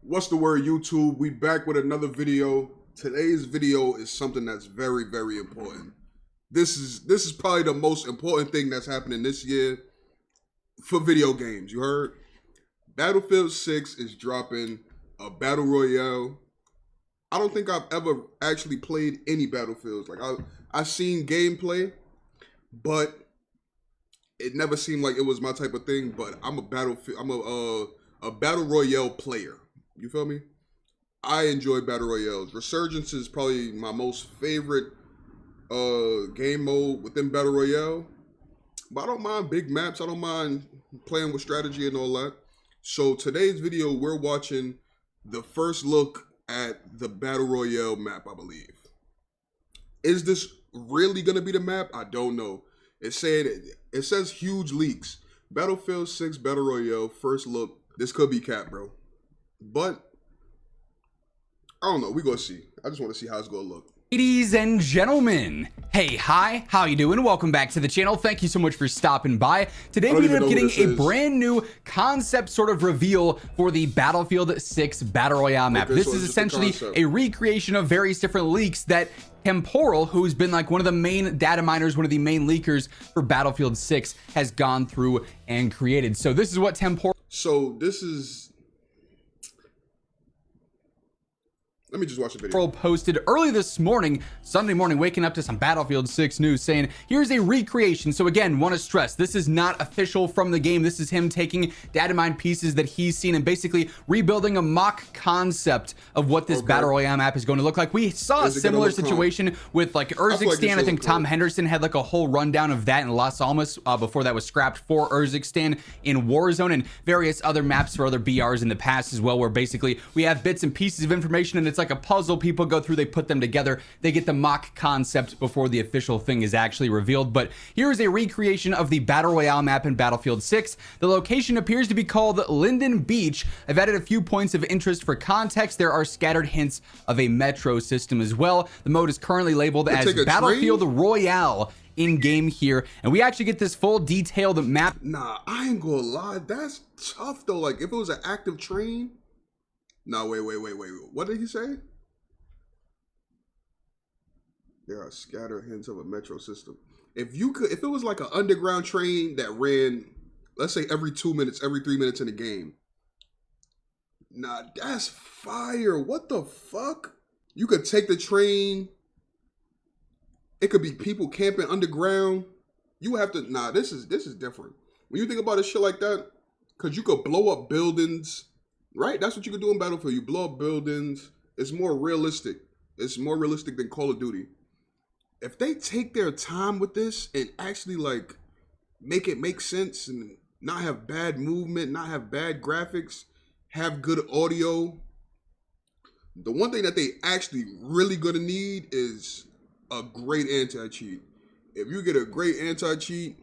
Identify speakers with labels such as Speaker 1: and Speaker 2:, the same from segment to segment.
Speaker 1: What's the word, YouTube? We back with another video. Today's video is something that's very, very important. This is probably the most important thing that's happening this year for video games. You heard? Battlefield 6 is dropping a Battle Royale. I don't think I've ever actually played any Battlefields. Like I've seen gameplay, but it never seemed like it was my type of thing. But I'm a Battle Royale player. You feel me? I enjoy Battle Royales. Resurgence is probably my most favorite game mode within Battle Royale. But I don't mind big maps. I don't mind playing with strategy and all that. So today's video, we're watching the first look at the Battle Royale map, I believe. Is this really going to be the map? I don't know. It says huge leaks. Battlefield 6 Battle Royale, first look. This could be cap, bro. But I don't know. We're going to see. I just want to see how it's going to look.
Speaker 2: Ladies and gentlemen, hey, hi, how you doing? Welcome back to the channel. Thank you so much for stopping by. Today we ended up getting a brand new concept sort of reveal for the Battlefield 6 Battle Royale map.
Speaker 1: Okay,
Speaker 2: this
Speaker 1: so
Speaker 2: is essentially a recreation of various different leaks that Temporal, who's been like one of the main data miners, one of the main leakers for Battlefield 6, has gone through and created. So this is what Temporal...
Speaker 1: So this is... Let me just watch the video.
Speaker 2: Posted early this morning, Sunday morning, waking up to some Battlefield 6 news saying, here's a recreation. So again, want to stress, this is not official from the game. This is him taking data mine pieces that he's seen and basically rebuilding a mock concept of what this Battle Royale map is going to look like. We saw a similar situation with like Urzikstan. I think Tom Henderson had like a whole rundown of that in Las Almas before that was scrapped for Urzikstan in Warzone, and various other maps for other BRs in the past as well, where basically we have bits and pieces of information and it's like a puzzle people go through, they put them together, they get the mock concept before the official thing is actually revealed. But here is a recreation of the Battle Royale map in Battlefield 6. The location appears to be called Linden Beach. I've added a few points of interest for context. There are scattered hints of a metro system as well. The mode is currently labeled as Battlefield Royale in game here, and we actually get this full detailed map.
Speaker 1: Nah, I ain't gonna lie, that's tough though. Like if it was an active train. No, wait. What did he say? There are scattered hints of a metro system. If it was like an underground train that ran, let's say every 2 minutes, every 3 minutes in a game. Nah, that's fire. What the fuck? You could take the train. It could be people camping underground. You have to, nah, this is different. When you think about a shit like that, because you could blow up buildings. Right? That's what you can do in Battlefield. You blow up buildings. It's more realistic. It's more realistic than Call of Duty. If they take their time with this and actually like make it make sense and not have bad movement, not have bad graphics, have good audio. The one thing that they actually really gonna need is a great anti-cheat. If you get a great anti-cheat,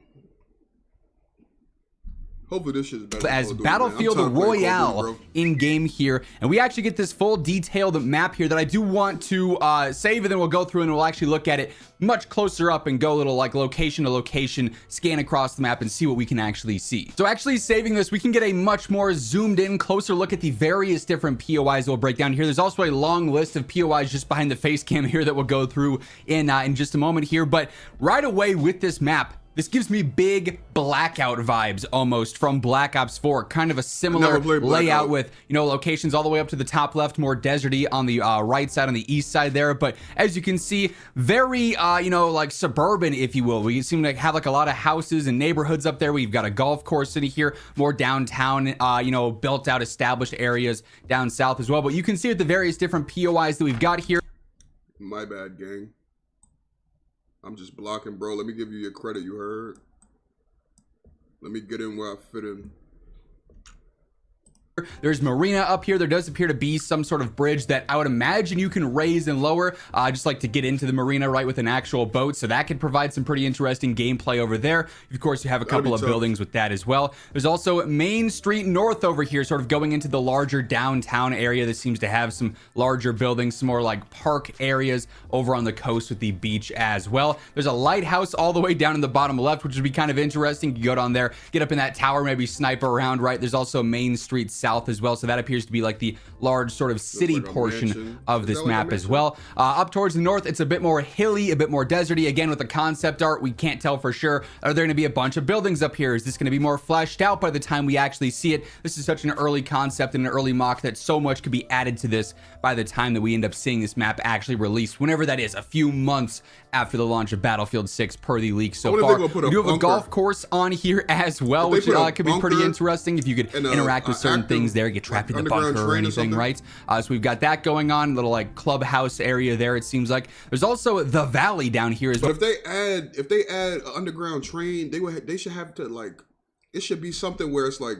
Speaker 1: hopefully this shit is better
Speaker 2: as Battlefield Royale in game here, and we actually get this full detailed map here that I do want to save, and then we'll go through and we'll actually look at it much closer up and go a little like location to location, scan across the map and see what we can actually see. So actually saving this, we can get a much more zoomed in, closer look at the various different POIs that we'll break down here. There's also a long list of POIs just behind the face cam here that we'll go through in just a moment here. But right away with this map, this gives me big Blackout vibes almost from Black Ops 4. Kind of a similar layout with, you know, locations all the way up to the top left, more deserty on the right side, on the east side there. But as you can see, very, you know, like suburban, if you will. We seem to have like a lot of houses and neighborhoods up there. We've got a golf course city here, more downtown, you know, built out established areas down south as well. But you can see with the various different POIs that we've got here.
Speaker 1: My bad, gang. I'm just blocking, bro. Let me give you your credit, you heard? Let me get in where I fit in.
Speaker 2: There's marina up here. There does appear to be some sort of bridge that I would imagine you can raise and lower, just like to get into the marina, right, with an actual boat. So that could provide some pretty interesting gameplay over there. Of course, you have a couple of buildings with that as well. There's also Main Street North over here, sort of going into the larger downtown area that seems to have some larger buildings, some more like park areas over on the coast with the beach as well. There's a lighthouse all the way down in the bottom left, which would be kind of interesting. You go down there, get up in that tower, maybe sniper around, right? There's also Main Street south as well. So that appears to be like the large sort of city
Speaker 1: like a
Speaker 2: portion
Speaker 1: mansion.
Speaker 2: of
Speaker 1: Is
Speaker 2: this
Speaker 1: that like a
Speaker 2: map as
Speaker 1: mansion?
Speaker 2: well. Up towards the north, it's a bit more hilly, a bit more deserty. Again, with the concept art, we can't tell for sure. Are there going to be a bunch of buildings up here? Is this going to be more fleshed out by the time we actually see it? This is such an early concept and an early mock that so much could be added to this by the time that we end up seeing this map actually released, whenever that is, a few months after the launch of Battlefield 6 per the leak so far. We do have a golf course on here as well, which could be pretty interesting if you could interact with certain things there, get trapped in the bunker or anything, right? So we've got that going on, little like clubhouse area there, it seems like. There's also the valley down here as well.
Speaker 1: But if they add an underground train, they should have to, like, it should be something where it's like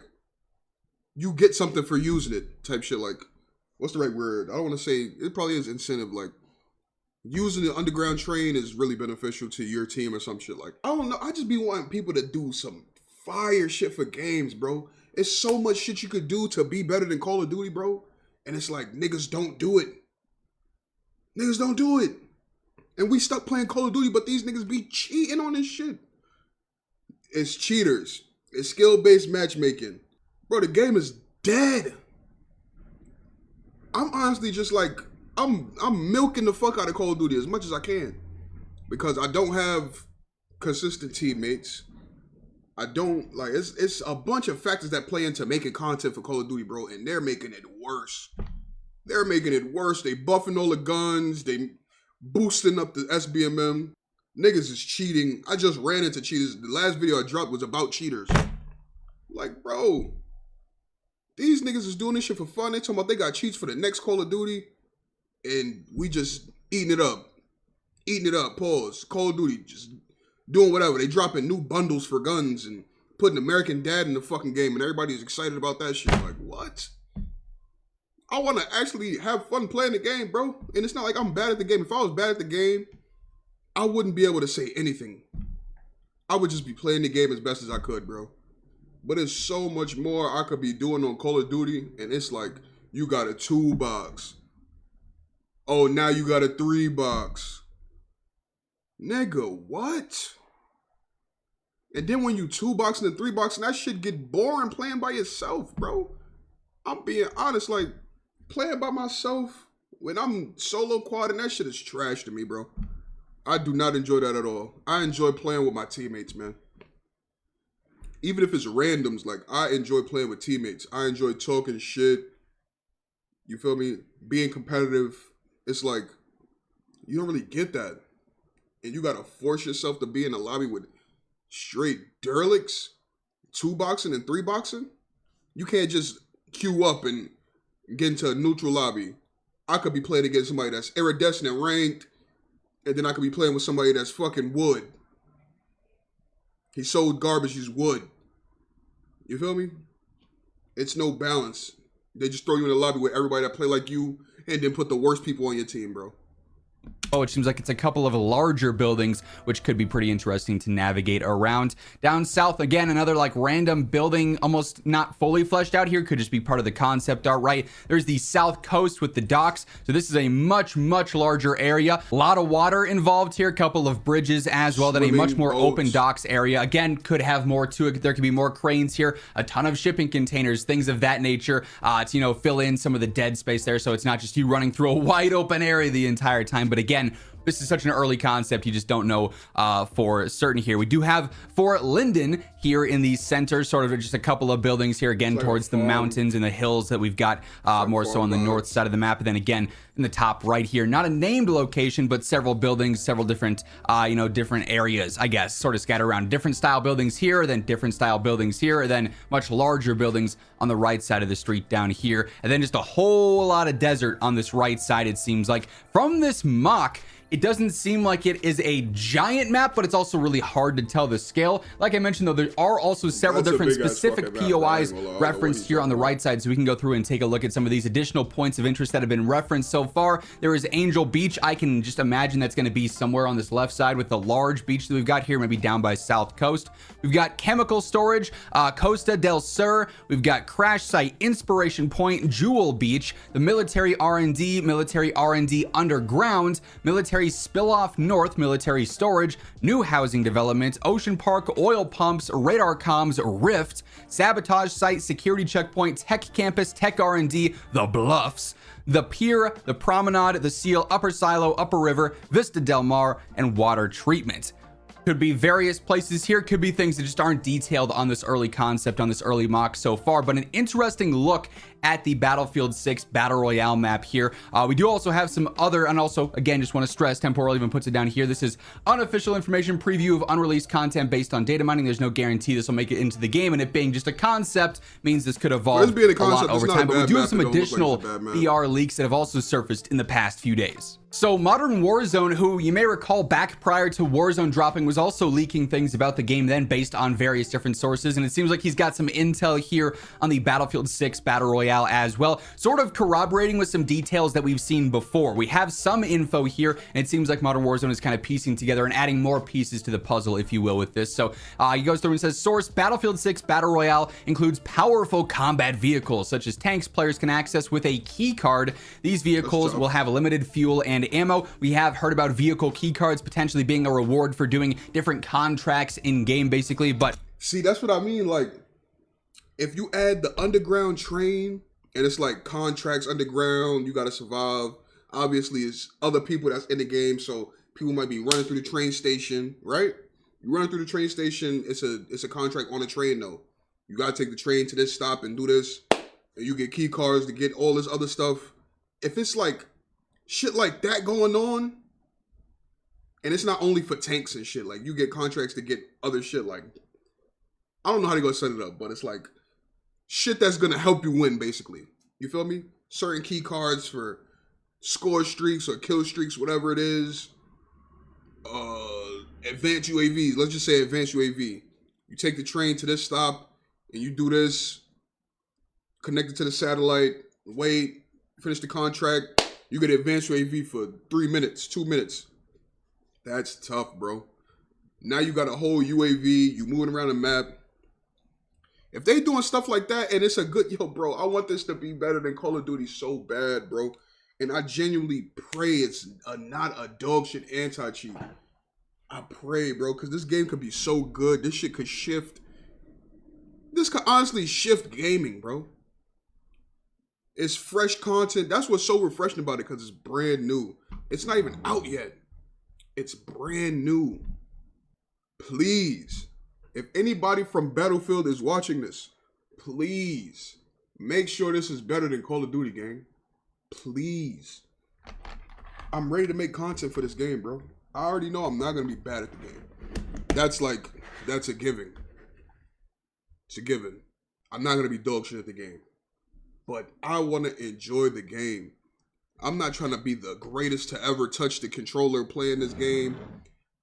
Speaker 1: you get something for using it type shit. Like, what's the right word? I don't want to say, it probably is incentive. Like, using the underground train is really beneficial to your team or some shit. Like, I don't know. I just be wanting people to do some fire shit for games, bro. It's so much shit you could do to be better than Call of Duty, bro. And it's like, niggas don't do it. Niggas don't do it. And we stuck playing Call of Duty, but these niggas be cheating on this shit. It's cheaters. It's skill-based matchmaking. Bro, the game is dead. I'm honestly just like, I'm milking the fuck out of Call of Duty as much as I can. Because I don't have consistent teammates. I don't, like, it's a bunch of factors that play into making content for Call of Duty, bro. And they're making it worse. They're making it worse. They buffing all the guns. They boosting up the SBMM. Niggas is cheating. I just ran into cheaters. The last video I dropped was about cheaters. Like, bro, these niggas is doing this shit for fun. They talking about they got cheats for the next Call of Duty. And we just eating it up. Eating it up, pause. Call of Duty, just doing whatever. They dropping new bundles for guns and putting American Dad in the fucking game. And everybody's excited about that shit. Like, what? I want to actually have fun playing the game, bro. And it's not like I'm bad at the game. If I was bad at the game, I wouldn't be able to say anything. I would just be playing the game as best as I could, bro. But there's so much more I could be doing on Call of Duty. And it's like, you got a 2-box. Oh, now you got a 3-box. Nigga, what? And then when you 2-boxing and 3-boxing, that shit get boring playing by yourself, bro. I'm being honest, like, playing by myself, when I'm solo quadding, that shit is trash to me, bro. I do not enjoy that at all. I enjoy playing with my teammates, man. Even if it's randoms, like, I enjoy playing with teammates. I enjoy talking shit. You feel me? Being competitive. It's like, you don't really get that. And you gotta force yourself to be in a lobby with straight derelicts, 2-boxing and 3-boxing. You can't just queue up and get into a neutral lobby. I could be playing against somebody that's iridescent and ranked, and then I could be playing with somebody that's fucking wood. He sold garbage, he's wood. You feel me? It's no balance. They just throw you in a lobby with everybody that play like you, and then put the worst people on your team, bro.
Speaker 2: Oh, it seems like it's a couple of larger buildings, which could be pretty interesting to navigate around. Down south, again, another like random building, almost not fully fleshed out here, could just be part of the concept art, right? There's the south coast with the docks. So this is a much, much larger area. A lot of water involved here, a couple of bridges as well, then a much more open docks area. Again, could have more to it. There could be more cranes here, a ton of shipping containers, things of that nature to, you know, fill in some of the dead space there. So it's not just you running through a wide open area the entire time. But again, this is such an early concept, you just don't know for certain here. We do have Fort Linden here in the center, sort of just a couple of buildings here, again, like towards the mountains and the hills that we've got more so on the north side of the map. And then again, in the top right here, not a named location, but several buildings, several different, you know, different areas, I guess, sort of scattered around. Different style buildings here, then different style buildings here, and then much larger buildings on the right side of the street down here. And then just a whole lot of desert on this right side, it seems like. From this mock, it doesn't seem like it is a giant map, but it's also really hard to tell the scale. Like I mentioned, though, there are also several different specific POIs referenced here on the right side, so we can go through and take a look at some of these additional points of interest that have been referenced so far. There is Angel Beach. I can just imagine that's going to be somewhere on this left side with the large beach that we've got here, maybe down by South Coast. We've got Chemical Storage, Costa del Sur. We've got Crash Site, Inspiration Point, Jewel Beach, the Military R&D Underground, Military military spill-off north, military storage, new housing development, ocean park, oil pumps, radar comms, rift, sabotage site, security checkpoint, tech campus, tech R&D, the bluffs, the pier, the promenade, the seal, upper silo, upper river, Vista Del Mar, and water treatment. Could be various places here, could be things that just aren't detailed on this early concept, on this early mock so far, but an interesting look at the Battlefield 6 Battle Royale map here. We do also have some other, and also, again, just want to stress, Temporal even puts it down here, this is unofficial information, preview of unreleased content based on data mining. There's no guarantee this will make it into the game, and it being just a concept means this could evolve a lot over time, but we do have some additional VR leaks that have also surfaced in the past few days. So Modern Warzone, who you may recall back prior to Warzone dropping, was also leaking things about the game then based on various different sources, and it seems like he's got some intel here on the Battlefield 6 Battle Royale as well, sort of corroborating with some details that we've seen before. We have some info here, and it seems like Modern Warzone is kind of piecing together and adding more pieces to the puzzle, if you will, with this. So he goes through and says, source, Battlefield 6 Battle Royale includes powerful combat vehicles, such as tanks players can access with a key card. These vehicles will have limited fuel and ammo. We have heard about vehicle key cards potentially being a reward for doing different contracts in game, basically. But
Speaker 1: see, that's what I mean. Like, if you add the underground train and it's like contracts underground, you got to survive. Obviously, it's other people that's in the game, so people might be running through the train station, right? You running through the train station. It's a contract on the train though. You got to take the train to this stop and do this, and you get key cards to get all this other stuff. If it's like shit like that going on, and it's not only for tanks and shit, like you get contracts to get other shit, like I don't know how they gonna set it up, but it's like shit that's gonna help you win, basically. You feel me? Certain key cards for score streaks or kill streaks, whatever it is. Advanced UAVs, let's just say advanced UAV. You take the train to this stop and you do this, connect it to the satellite, wait, finish the contract. You get advanced UAV for 3 minutes, 2 minutes. That's tough, bro. Now you got a whole UAV, you moving around the map. If they doing stuff like that and it's a good, yo, bro, I want this to be better than Call of Duty so bad, bro. And I genuinely pray it's not a dog shit anti-cheat. I pray, bro, because this game could be so good. This shit could shift. This could honestly shift gaming, bro. It's fresh content. That's what's so refreshing about it, because it's brand new. It's not even out yet. It's brand new. Please, if anybody from Battlefield is watching this, please make sure this is better than Call of Duty, gang. Please. I'm ready to make content for this game, bro. I already know I'm not going to be bad at the game. That's a given. It's a given. I'm not going to be dog shit at the game. But I want to enjoy the game. I'm not trying to be the greatest to ever touch the controller playing this game.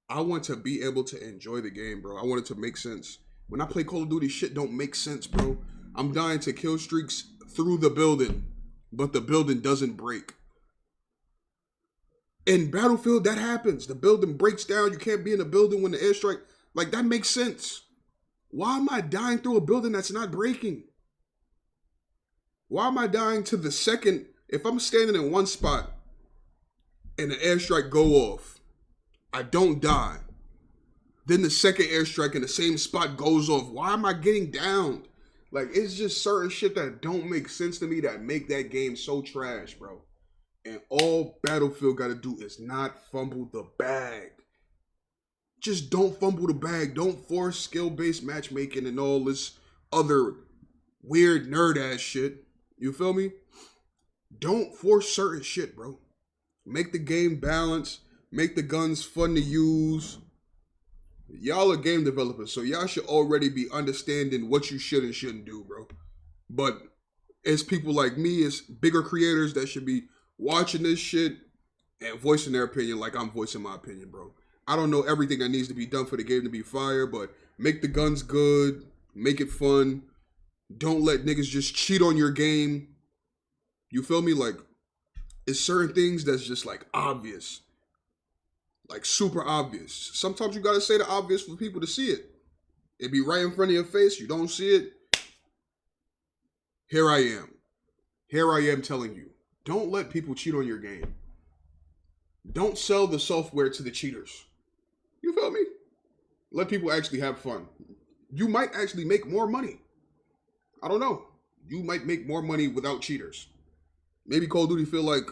Speaker 1: I want to be able to enjoy the game, bro. I want it to make sense. When I play Call of Duty, shit don't make sense, bro. I'm dying to kill streaks through the building, but the building doesn't break. In Battlefield, that happens. The building breaks down. You can't be in a building when the airstrike. Like, that makes sense. Why am I dying through a building that's not breaking? Why am I dying to the second? If I'm standing in one spot and the airstrike go off, I don't die. Then the second airstrike in the same spot goes off. Why am I getting downed? Like, it's just certain shit that don't make sense to me that make that game so trash, bro. And all Battlefield got to do is not fumble the bag. Just don't fumble the bag. Don't force skill-based matchmaking and all this other weird nerd-ass shit. You feel me? Don't force certain shit, bro. Make the game balanced. Make the guns fun to use. Y'all are game developers, so y'all should already be understanding what you should and shouldn't do, bro. But it's people like me, it's bigger creators that should be watching this shit and voicing their opinion like I'm voicing my opinion, bro. I don't know everything that needs to be done for the game to be fire, but make the guns good, make it fun. Don't let niggas just cheat on your game. You feel me? Like, it's certain things that's just like obvious. Like super obvious. Sometimes you gotta say the obvious for people to see it. It be right in front of your face, you don't see it. Here I am telling you. Don't let people cheat on your game. don't sell the software to the cheaters. You feel me? Let people actually have fun. You might actually make more money. I don't know. You might make more money without cheaters. Maybe Call of Duty feel like,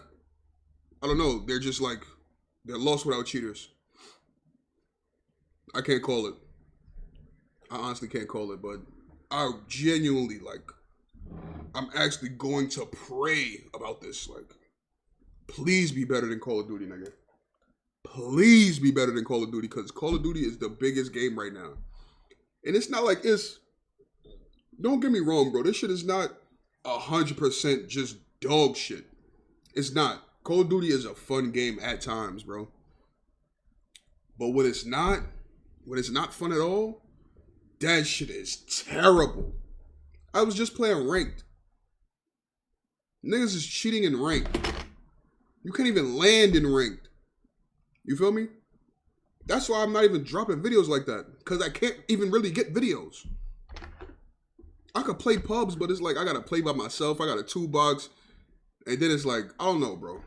Speaker 1: I don't know, they're just like, they're lost without cheaters. I can't call it. I honestly can't call it, but I genuinely, like, I'm actually going to pray about this. Like, please be better than Call of Duty, nigga. Please be better than Call of Duty, because Call of Duty is the biggest game right now. And it's not like it's, don't get me wrong, bro. This shit is not 100% just dog shit. It's not. Call of Duty is a fun game at times, bro. But when it's not fun at all, that shit is terrible. I was just playing ranked. Niggas is cheating in ranked. You can't even land in ranked. You feel me? That's why I'm not even dropping videos like that. Because I can't even really get videos. I could play pubs, but it's like I gotta play by myself. I got a 2-box. And then it's like, I don't know, bro.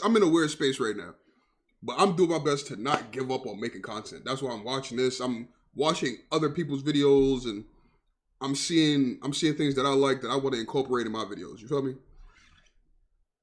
Speaker 1: I'm in a weird space right now. But I'm doing my best to not give up on making content. That's why I'm watching this. I'm watching other people's videos, and I'm seeing things that I like that I want to incorporate in my videos. You feel me?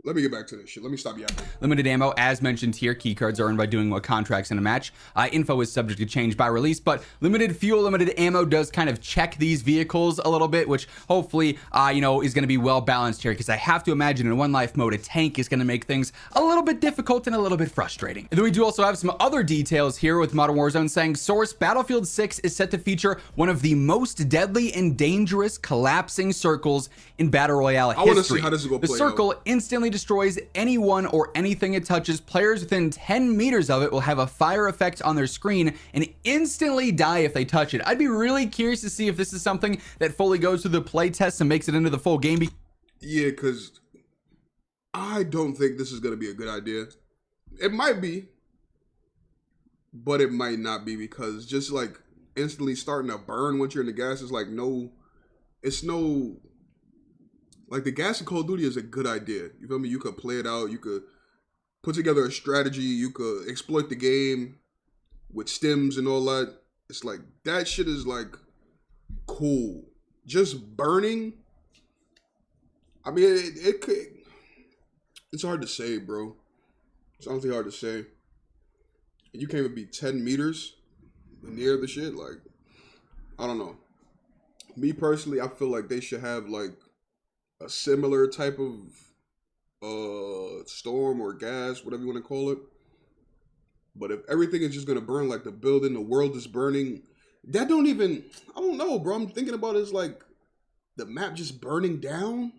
Speaker 1: Let me get back to this shit. Let me stop yapping.
Speaker 2: Limited ammo, as mentioned here, key cards are earned by doing contracts in a match. Info is subject to change by release, but limited fuel, limited ammo does kind of check these vehicles a little bit, which hopefully, is going to be well balanced here, because I have to imagine in One Life mode, a tank is going to make things a little bit difficult and a little bit frustrating. And then we do also have some other details here with Modern Warzone saying, source, Battlefield 6 is set to feature one of the most deadly and dangerous collapsing circles in Battle Royale history.
Speaker 1: I want to see how this is going to play
Speaker 2: The circle instantly destroys anyone or anything it touches. Players within 10 meters of it will have a fire effect on their screen and instantly die if they touch it. I'd be really curious to see if this is something that fully goes through the play test and makes it into the full game.
Speaker 1: Yeah, because I don't think this is going to be a good idea. It might be, but it might not be, because just like instantly starting to burn once you're in the gas is like like the gas in Call of Duty is a good idea. You feel me? You could play it out. You could put together a strategy. You could exploit the game with stims and all that. It's like, that shit is like cool. Just burning, I mean, it could, it's hard to say, bro. It's honestly hard to say. You can't even be 10 meters near the shit. Like, I don't know. Me personally, I feel like they should have like a similar type of storm or gas, whatever you want to call it. But if everything is just going to burn, like the building, the world is burning, that don't even, I don't know, bro. I'm thinking about it as like the map just burning down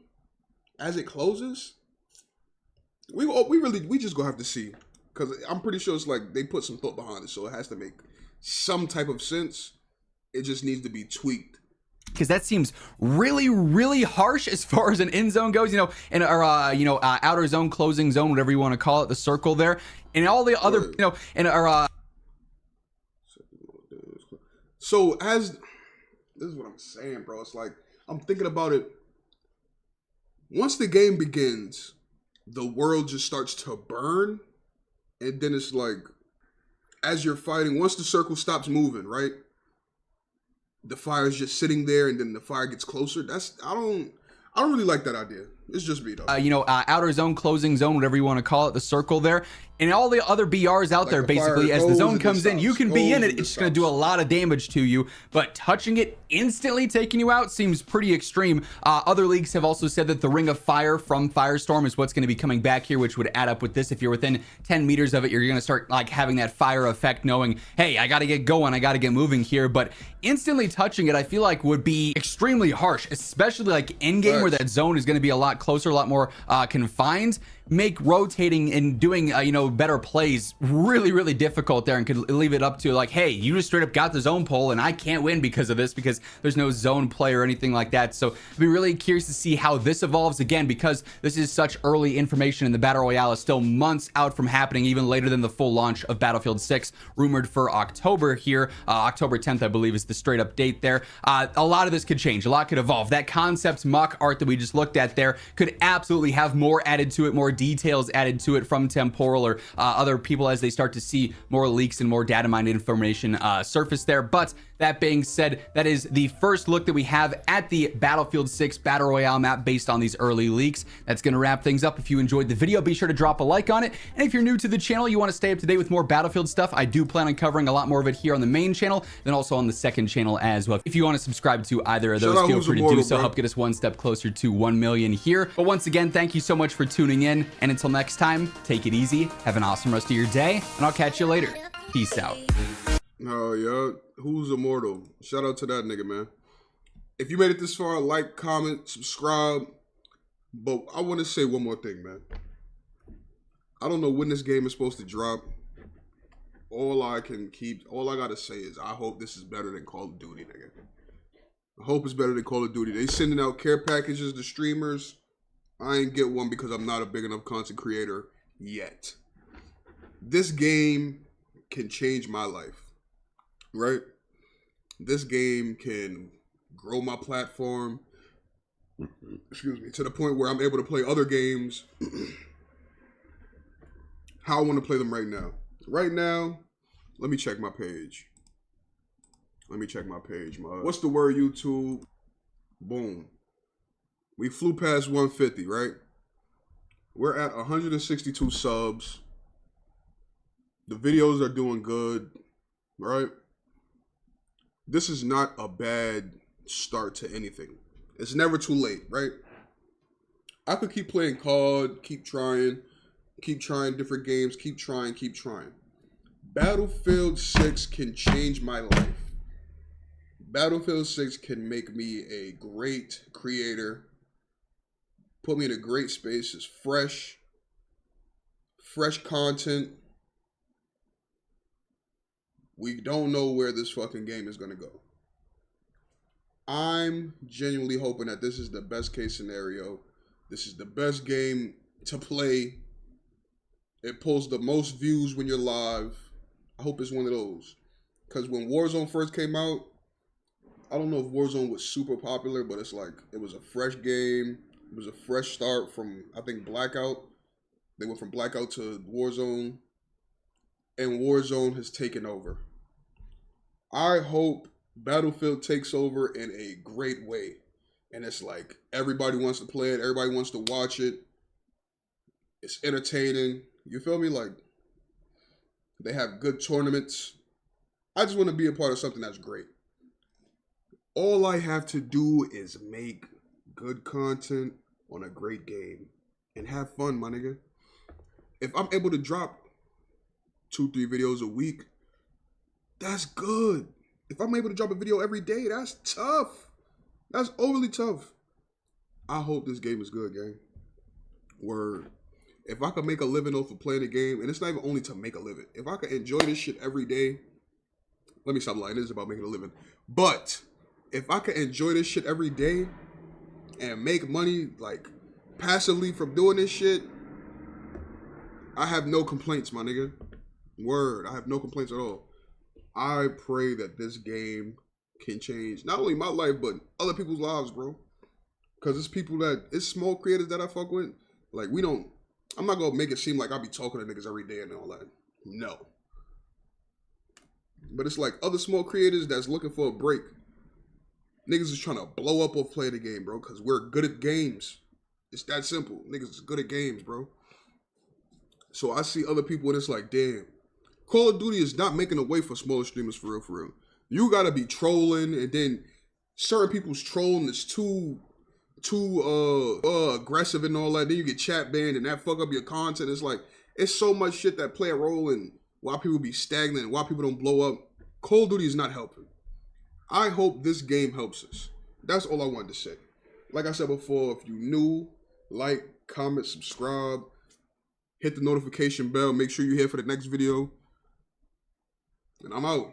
Speaker 1: as it closes. We just gonna have to see, because I'm pretty sure it's like they put some thought behind it, so it has to make some type of sense. It just needs to be tweaked.
Speaker 2: Because that seems really, really harsh as far as an end zone goes, in our, outer zone, closing zone, whatever you want to call it, the circle there, and all the other, in our,
Speaker 1: So this is what I'm saying, bro. It's like, I'm thinking about it. Once the game begins, the world just starts to burn, and then it's like, as you're fighting, once the circle stops moving, right? The fire is just sitting there, and then the fire gets closer. I don't really like that idea. It's just me though.
Speaker 2: Outer zone, closing zone, whatever you want to call it, the circle there, and all the other BRs out
Speaker 1: Like
Speaker 2: there,
Speaker 1: the
Speaker 2: basically,
Speaker 1: fire
Speaker 2: as the
Speaker 1: goes
Speaker 2: zone
Speaker 1: and
Speaker 2: comes
Speaker 1: then
Speaker 2: in, you
Speaker 1: stops,
Speaker 2: can be in
Speaker 1: goes
Speaker 2: it.
Speaker 1: and
Speaker 2: It's just
Speaker 1: then
Speaker 2: going to do a
Speaker 1: stops.
Speaker 2: lot of damage to you, but touching it, instantly taking you out, seems pretty extreme. Other leagues have also said that the Ring of Fire from Firestorm is what's going to be coming back here, which would add up with this. If you're within 10 meters of it, you're going to start like having that fire effect, knowing, hey, I got to get going, I got to get moving here. But instantly touching it, I feel like would be extremely harsh, especially like in game where that zone is going to be a lot closer, a lot more confined. Make rotating and doing better plays really, really difficult there, and could leave it up to like, hey, you just straight up got the zone pull and I can't win because of this, because there's no zone play or anything like that. So I'd be really curious to see how this evolves, again, because this is such early information, and the Battle Royale is still months out from happening, even later than the full launch of Battlefield 6, rumored for October here. October 10th, I believe, is the straight up date there. A lot of this could change, a lot could evolve. That concept mock art that we just looked at there could absolutely have more added to it, more details added to it from Temporal or other people as they start to see more leaks and more data mined information surface there. But that being said, that is the first look that we have at the Battlefield 6 Battle Royale map based on these early leaks. That's going to wrap things up. If you enjoyed the video, be sure to drop a like on it. And if you're new to the channel, you want to stay up to date with more Battlefield stuff, I do plan on covering a lot more of it here on the main channel, then also on the second channel as well. If you want to subscribe to either of those, feel free to do so. Help get us one step closer to 1 million here. But once again, thank you so much for tuning in. And until next time, take it easy. Have an awesome rest of your day, and I'll catch you later. Peace out.
Speaker 1: Oh, yeah. Who's immortal? Shout out to that nigga, man. If you made it this far, like, comment, subscribe. But I want to say one more thing, man. I don't know when this game is supposed to drop. All I gotta say is I hope this is better than Call of Duty, nigga. I hope it's better than Call of Duty. They sending out care packages to streamers. I ain't get one because I'm not a big enough content creator yet. This game can change my life. Right? This game can grow my platform, excuse me, to the point where I'm able to play other games how I want to play them right now. Right now, let me check my page. What's the word, YouTube? Boom. We flew past 150, right? We're at 162 subs. The videos are doing good, right? This is not a bad start to anything. It's never too late, right? I could keep playing COD, keep trying different games, keep trying. Battlefield 6 can change my life. Battlefield 6 can make me a great creator, put me in a great space. It's fresh content. We don't know where this fucking game is going to go. I'm genuinely hoping that this is the best case scenario. This is the best game to play. It pulls the most views when you're live. I hope it's one of those. Because when Warzone first came out, I don't know if Warzone was super popular, but it's like, it was a fresh game. It was a fresh start from, I think, Blackout. They went from Blackout to Warzone. And Warzone has taken over. I hope Battlefield takes over in a great way. And it's like, everybody wants to play it. Everybody wants to watch it. It's entertaining. You feel me? Like, they have good tournaments. I just want to be a part of something that's great. All I have to do is make good content on a great game. And have fun, my nigga. If I'm able to drop 2-3 videos a week, that's good. If I'm able to drop a video every day, that's tough. That's overly tough. I hope this game is good, gang. Word. If I could make a living off of playing the game, and it's not even only to make a living. If I could enjoy this shit every day, let me stop lying. It is about making a living. But if I could enjoy this shit every day and make money, like, passively from doing this shit, I have no complaints, my nigga. Word. I have no complaints at all. I pray that this game can change not only my life, but other people's lives, bro. Because it's small creators that I fuck with. Like, I'm not going to make it seem like I be talking to niggas every day and all that. No. But it's like other small creators that's looking for a break. Niggas is trying to blow up or play the game, bro, because we're good at games. It's that simple. Niggas is good at games, bro. So I see other people and it's like, damn. Call of Duty is not making a way for smaller streamers for real. You gotta be trolling, and then certain people's trolling is too aggressive and all that. Then you get chat banned and that fuck up your content. It's like, it's so much shit that play a role in why people be stagnant and why people don't blow up. Call of Duty is not helping. I hope this game helps us. That's all I wanted to say. Like I said before, if you new, like, comment, subscribe, hit the notification bell, make sure you're here for the next video. And I'm out.